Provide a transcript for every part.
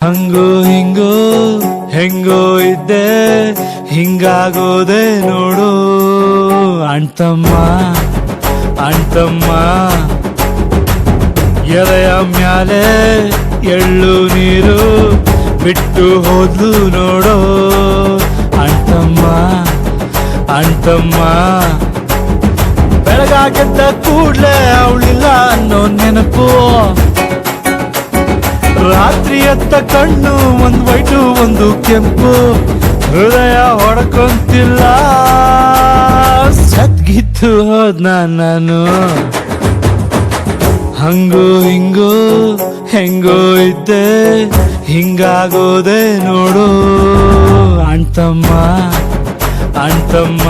ಹಂಗೋ ಹಿಂಗೋ ಹೆಂಗೋ ಇದ್ದೆ ಹಿಂಗಾಗೋದೆ ನೋಡು ಅಣ್ತಮ್ಮ ಅಣ್ತಮ್ಮ ಎಲೆಯ ಮ್ಯಾಲೆ ಎಳ್ಳು ನೀರು ಬಿಟ್ಟು ಹೋದ್ಲು ನೋಡೋ ಅಣ್ತಮ್ಮ ಅಣ್ತಮ್ಮ ಬೆಳಗಾಗೆದ್ದ ಕೂಡ್ಲೆ ಅವಳಿಲ್ಲ ಅನ್ನೋ ನೆನಪು ರಾತ್ರಿ ಎತ್ತ ಕಣ್ಣು ಒಂದು ವೈಟು ಒಂದು ಕೆಂಪು ಹೃದಯ ಹೊಡ್ಕೊಂತಿಲ್ಲ ಸದ್ಗಿತ್ತು ಹೋದ್ನ ನಾನು ಹಂಗೋ ಹಿಂಗೋ ಹೆಂಗೋ ಇದ್ದೆ ಹಿಂಗಾಗೋದೆ ನೋಡು ಅಣ್ತಮ್ಮ ಅಣ್ತಮ್ಮ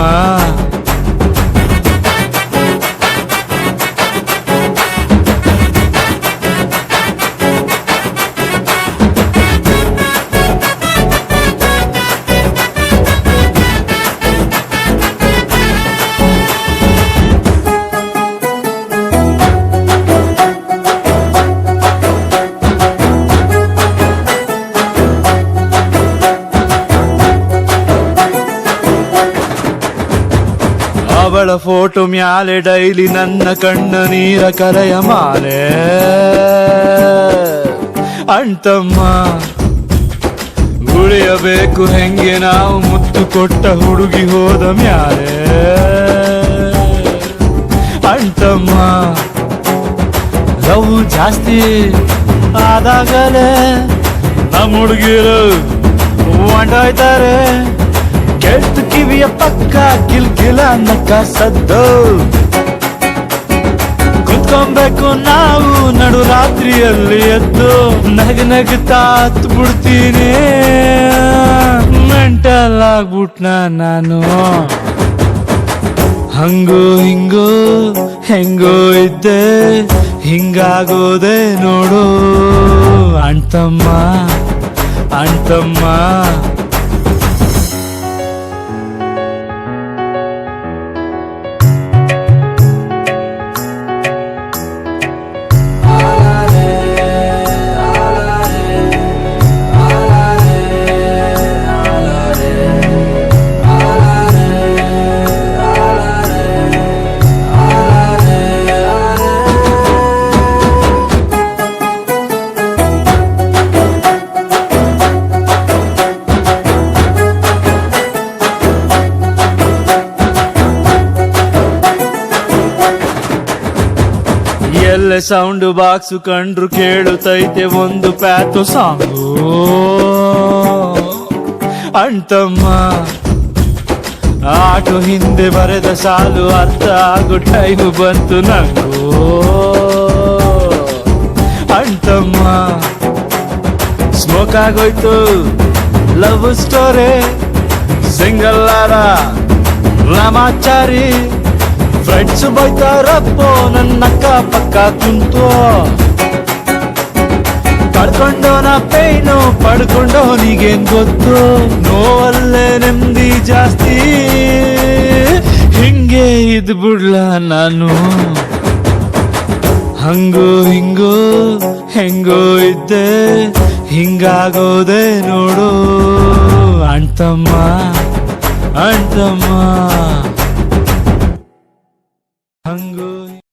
ಅವಳ ಫೋಟೋ ಮ್ಯಾಲೆ ಡೈಲಿ ನನ್ನ ಕಣ್ಣ ನೀರ ಕರೆಯ ಮಾಲೆ ಅಣ್ತಮ್ಮ ಉಳಿಯಬೇಕು ಹೆಂಗೆ ನಾವು ಮುತ್ತು ಕೊಟ್ಟ ಹುಡುಗಿ ಹೋದ ಮ್ಯಾಲೆ ಅಣ್ತಮ್ಮ ಲವ್ ಜಾಸ್ತಿ ಆದಾಗಲೇ ನಮ್ಮ ಹುಡುಗಿರು ಹೊಂಟೋಯ್ತಾರೆ ಕೆಟ್ಟ ಕಿವಿಯ ಪಕ್ಕ ಗಿಲ್ಗಿಲ ನಕ್ಕ ಸದ್ದು ಕುತ್ಕೊಬೇಕು ನಾವು ನಡು ರಾತ್ರಿಯಲ್ಲಿ ಎದ್ದು ನಗನಗ್ತಾ ಬಿಡ್ತೀನಿ ಮೆಂಟಲ್ ಆಗ್ಬಿಟ್ನ ನಾನು ಹಂಗೋ ಹಿಂಗೋ ಹೆಂಗೋ ಇದ್ದೆ ಹಿಂಗಾಗೋದೆ ನೋಡು ಅಣ್ತಮ್ಮ ಅಣ್ತಮ್ಮ ಎಲ್ಲ ಸೌಂಡ್ ಬಾಕ್ಸ್ ಕಂಡ್ರು ಕೇಳುತ್ತೈತೆ ಒಂದು ಪ್ಯಾತು ಸಾಂಗು ಅಣ್ತಮ್ಮ ಆಟೋ ಹಿಂದೆ ಬರೆದ ಸಾಲು ಅರ್ಥ ಆಗೋ ಟೈಮು ಬಂತು ನಂಗೂ ಅಣ್ತಮ್ಮ ಸ್ಮೋಕ್ ಆಗೋಯ್ತು love story single Ramachari friends ಬೈತಾರಪ್ಪೋ ನನ್ನಕ್ಕ ಪಕ್ಕ ಕುಂತು ಕಳ್ಕೊಂಡೋನ ಪೈನು ಪಡ್ಕೊಂಡೋನಿಗೇನ್ ಗೊತ್ತು ನೋವಲ್ಲೇ ನೆಮ್ಮದಿ ಜಾಸ್ತಿ ಹಿಂಗೆ ಇದ್ ಬಿಡ್ಲ ನಾನು ಹಂಗೋ ಹಿಂಗೋ ಹೆಂಗೋ ಇದ್ದೆ ಹಿಂಗಾಗೋದೆ ನೋಡು ಅಣ್ತಮ್ಮ ಅಣ್ತಮ್ಮ ಹಂಗೋ